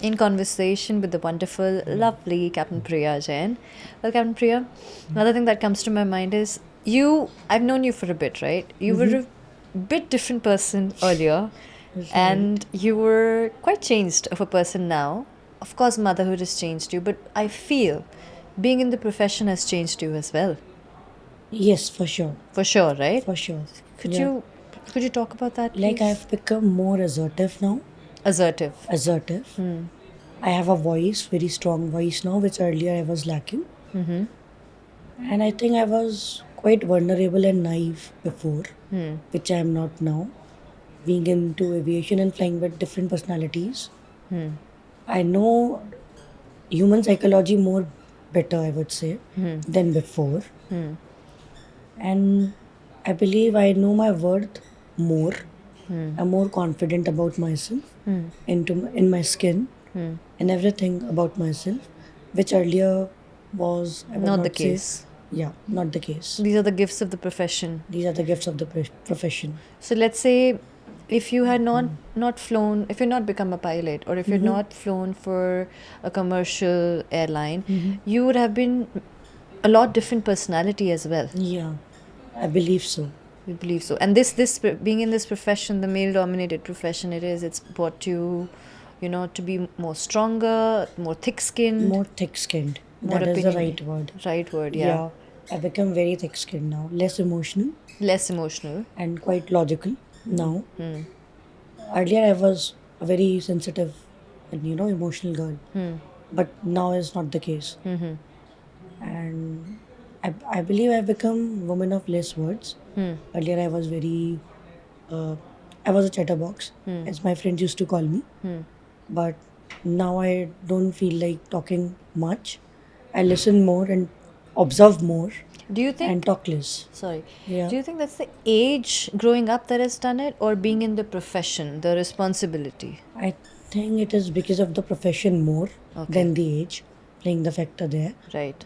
in conversation with the wonderful, lovely Captain Priya Jain. Well, Captain Priya, another thing that comes to my mind is I've known you for a bit, right? You were a bit different person earlier, and you were quite changed of a person now. Of course, motherhood has changed you, but I feel being in the profession has changed you as well. Yes, for sure. For sure, right? For sure. Could Yeah. you could you talk about that, please? Like I've become more assertive now. Assertive. Assertive. I have a voice, very strong voice now, which earlier I was lacking. And I think I was quite vulnerable and naive before, which I am not now. Being into aviation and flying with different personalities, I know human psychology more better, I would say, than before. And I believe I know my worth more. I'm more confident about myself, in my skin, and everything about myself, which earlier was, I would Not the not say, case. yeah, not the case. These are the gifts of the profession. These are the gifts of the profession. So let's say if you had not flown, if you're not become a pilot, or if you're not flown for a commercial airline, you would have been a lot different personality as well. Yeah, I believe so. We believe so. And this being in this profession, the male dominated profession it's brought you, to be more stronger, more thick skinned. More thick skinned. More That is the right opinionated. word. Right word, yeah. I become very thick skinned now, less emotional Less emotional. and quite logical now. Earlier, I was a very sensitive and emotional girl, but now is not the case. And I believe I've become woman of less words. Earlier, I was very, I was a chatterbox, as my friends used to call me. But now I don't feel like talking much. I listen more and observe more Do you think and talk less. Sorry. Yeah. Do you think that's the age growing up that has done it, or being in the profession, the responsibility? I think it is because of the profession more than the age playing the factor there. Right.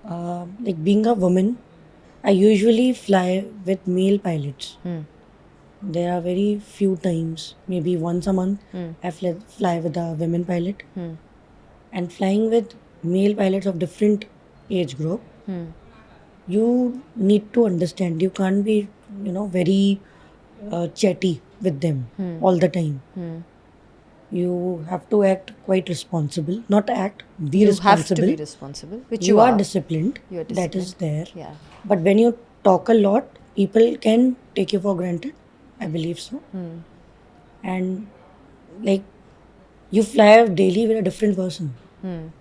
Like being a woman, I usually fly with male pilots. There are very few times, maybe once a month, I fly with a women pilot. And flying with male pilots of different age group, you need to understand. You can't be, very chatty with them all the time. You have to act quite responsible. Not act, be You responsible. have to be responsible, which You you are are. disciplined. You are That is there. Yeah. But when you talk a lot, people can take you for granted. I believe so. And like you fly daily with a different person.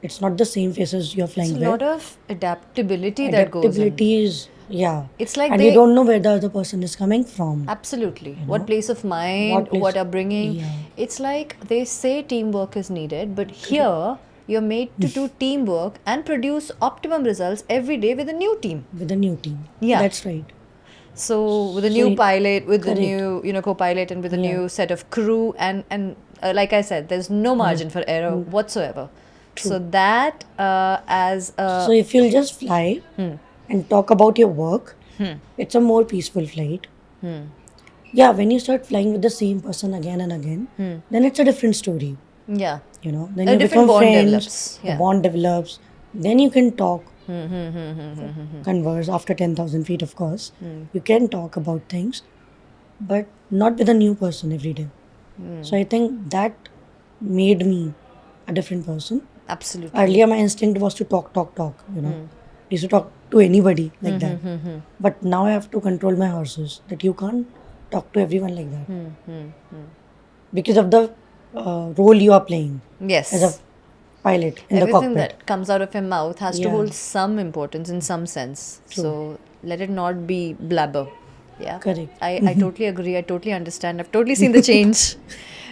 It's not the same faces you're flying It's a with. lot of adaptability that goes in. Adaptability is, yeah. It's like and you don't know where the other person is coming from. Absolutely. What place of mind, what upbringing. Yeah. It's like they say teamwork is needed, but here you're made to do teamwork and produce optimum results every day with a new team. With a new team. Yeah. That's right. So with a new pilot, with the correct. new co-pilot, and with a new set of crew, and like I said, there's no margin for error whatsoever. So that as a So if you'll just fly and talk about your work, it's a more peaceful flight. Yeah, when you start flying with the same person again and again, then it's a different story. yeah. Then A you different become bond friends, develops. the Yeah. bond develops. Then you can talk, converse after 10,000 feet, of course. You can talk about things, but not with a new person every day. So I think that made me a different person. Absolutely. Earlier, my instinct was to talk. I used to talk to anybody like that. But now I have to control my horses. That you can't talk to everyone like that because of the role you are playing Yes. as a pilot in Everything the cockpit. that comes out of your mouth has to Yeah. hold some importance in some sense. So let it not be blabber. Yeah. Correct. I totally agree. I totally understand. I've totally seen the change.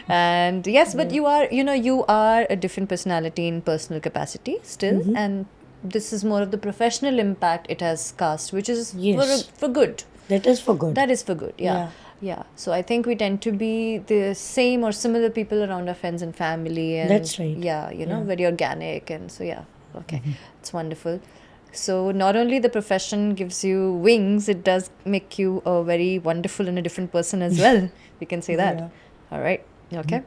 And yes, but you are a different personality in personal capacity still. And this is more of the professional impact it has cast, which is Yes. for good. That is for good. That is for good, yeah. Yeah. So I think we tend to be the same or similar people around our friends and family. And That's right. Yeah, very organic. And so, yeah, okay. It's wonderful. So not only the profession gives you wings, it does make you a very wonderful and a different person as well. We can say that. Yeah. All right. Okay.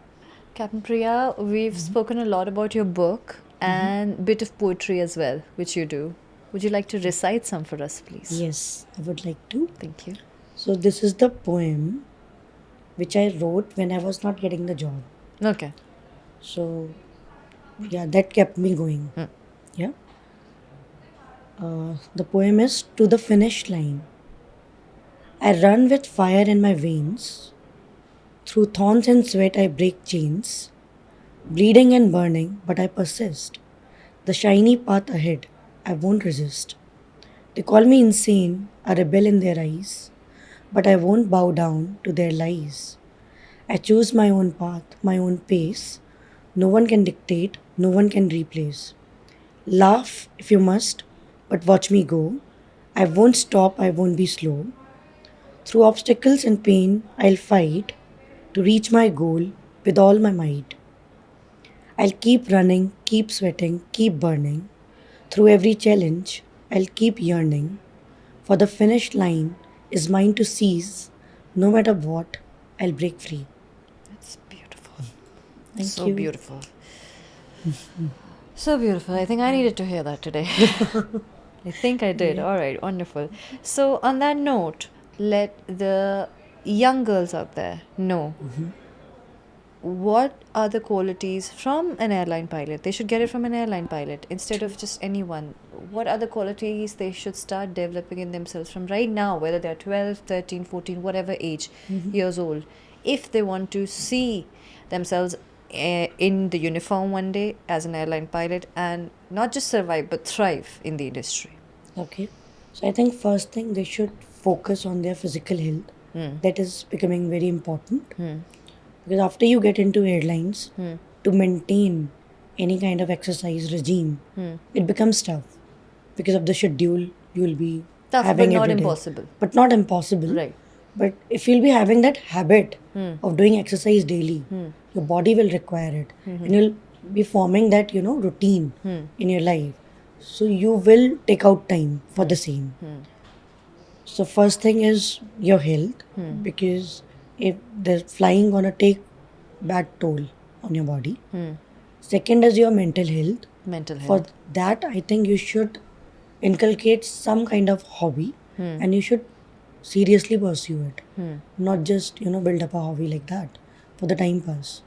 Captain Priya, we've spoken a lot about your book and bit of poetry as well, which you do. Would you like to recite some for us, please? Yes, I would like to. Thank you. So, this is the poem which I wrote when I was not getting the job. Okay. So, yeah, that kept me going. Yeah. The poem is To the Finish Line. I run with fire in my veins. Through thorns and sweat, I break chains. Bleeding and burning, but I persist. The shiny path ahead, I won't resist. They call me insane, a rebel in their eyes, but I won't bow down to their lies. I choose my own path, my own pace. No one can dictate, no one can replace. Laugh if you must, but watch me go. I won't stop, I won't be slow. Through obstacles and pain, I'll fight to reach my goal with all my might. I'll keep running, keep sweating, keep burning. Through every challenge, I'll keep yearning. For the finish line is mine to seize. No matter what, I'll break free. That's beautiful. Thank So you. beautiful. So beautiful. I think I needed to hear that today. I think I did. All right, wonderful. So, on that note, let the young girls out there know what are the qualities from an airline pilot. They should get it from an airline pilot instead of just anyone. What are the qualities they should start developing in themselves from right now, whether they're 12, 13, 14, whatever age, years old, if they want to see themselves in the uniform one day as an airline pilot and not just survive but thrive in the industry? Okay. So I think first thing they should focus on their physical health. That is becoming very important. Because after you get into airlines, to maintain any kind of exercise regime, it becomes tough because of the schedule you will be Tough, having but not every day. impossible. But not impossible. Right. But if you'll be having that habit of doing exercise daily, your body will require it, and you'll be forming that routine in your life. So you will take out time for the same. So first thing is your health, because if the flying gonna take bad toll on your body. Second is your mental health. Mental For health. that, I think you should inculcate some kind of hobby, and you should seriously pursue it. Not just build up a hobby like that for the time pass.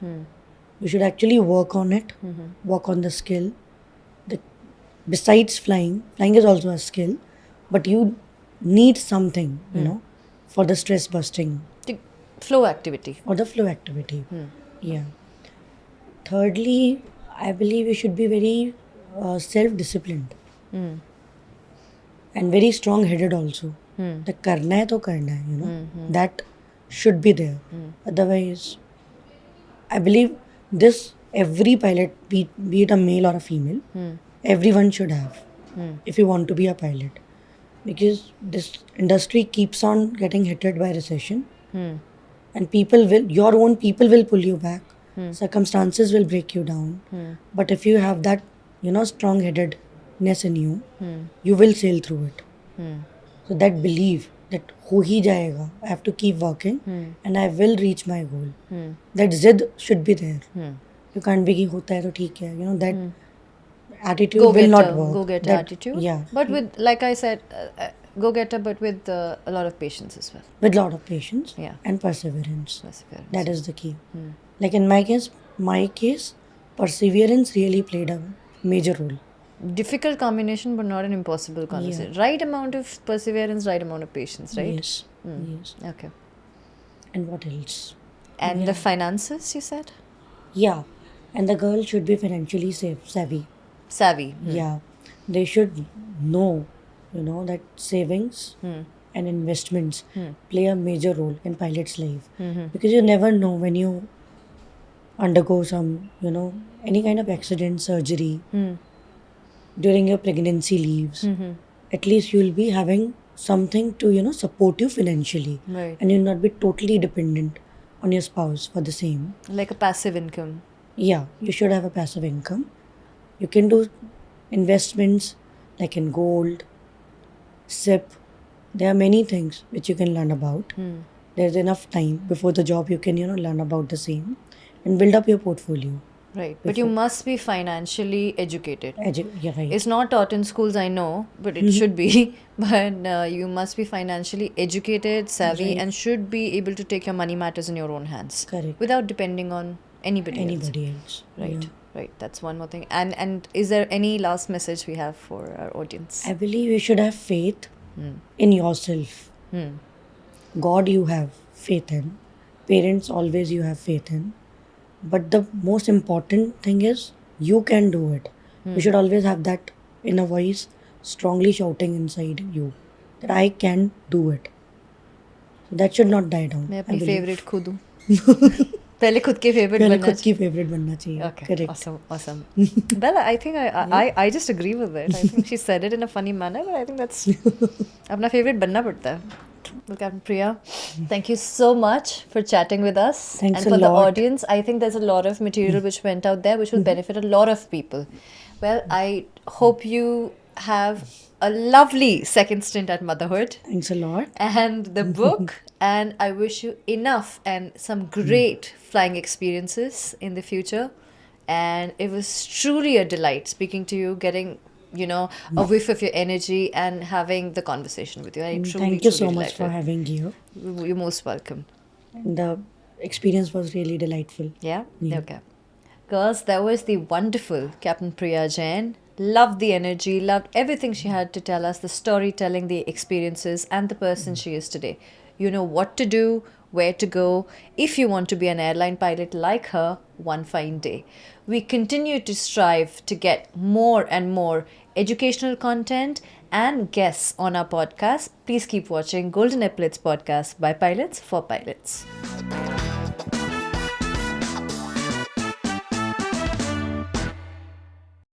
You should actually work on it, work on the skill. The, besides flying is also a skill, but you need something, for the stress busting The flow activity. or the flow activity. Yeah. Thirdly, I believe you should be very self-disciplined and very strong-headed also. The karna hai to karna hai, that should be there. Otherwise, I believe this every pilot, be it a male or a female, everyone should have if you want to be a pilot. Because this industry keeps on getting hit by recession, and your own people will pull you back. Circumstances will break you down. But if you have that, strong headedness in you, you will sail through it. So that belief that ho hi jayega, I have to keep working and I will reach my goal. That zid should be there. You can't be ki hota hai to theek hai. That attitude will not work. Go-getter That- attitude. Yeah. But with, like I said, go-getter, but with a lot of patience as well. With lot of patience Yeah. and perseverance. Perseverance. That is the key. Like in my case, perseverance really played a major role. Difficult combination, but not an impossible combination. Right amount of perseverance, right amount of patience, right? Yes. Yes. Okay. And what else? And the finances, you said? Yeah. And the girl should be financially savvy. Savvy. Yeah. They should know, that savings and investments play a major role in pilot's life. Because you never know when you undergo some, any kind of accident, surgery, during your pregnancy leaves. At least you'll be having something to, support you financially. Right. And you'll not be totally dependent on your spouse for the same. Like a passive income. Yeah, you should have a passive income. You can do investments like in gold, SIP. There are many things which you can learn about. There's enough time before the job you can, learn about the same. and build up your portfolio. Right. But you must be financially educated. Yeah, right. It's not taught in schools, I know, but it should be. But you must be financially educated, savvy, Right. and should be able to take your money matters in your own hands. Correct. Without depending on anybody else. Anybody else. Right. Yeah. Right. That's one more thing. And is there any last message we have for our audience? I believe you should have faith in yourself. God you have faith in. Parents always you have faith in. But the most important thing is you can do it. You should always have that inner voice strongly shouting inside you that I can do it. So that should not die down. मैं I अपनी believe. Favourite खुद हूँ पहले खुद के favourite पहले बनना खुद की फेवरेट बनना चाहिए. Okay, Correct. awesome. Bella, I think I just agree with it. I think she said it in a funny manner, but I think that's अपना favorite बनना पड़ता है. Well, Captain Priya, thank you so much for chatting with us. Thanks and a for the lot. audience, I think there's a lot of material which went out there which will benefit a lot of people. Well, I hope you have a lovely second stint at motherhood Thanks a lot. and the book, and I wish you enough and some great flying experiences in the future. And it was truly a delight speaking to you, getting a whiff of your energy and having the conversation with you. I truly, Thank you so truly much liked for it. having you. You're most welcome. And the experience was really delightful. Yeah? Okay. Girls, that was the wonderful Captain Priya Jain. Loved the energy, loved everything she had to tell us, the storytelling, the experiences, and the person she is today. You know what to do, where to go, if you want to be an airline pilot like her one fine day. We continue to strive to get more and more educational content and guests on our podcast. Please keep watching Golden Epaulets podcast by Pilots for Pilots.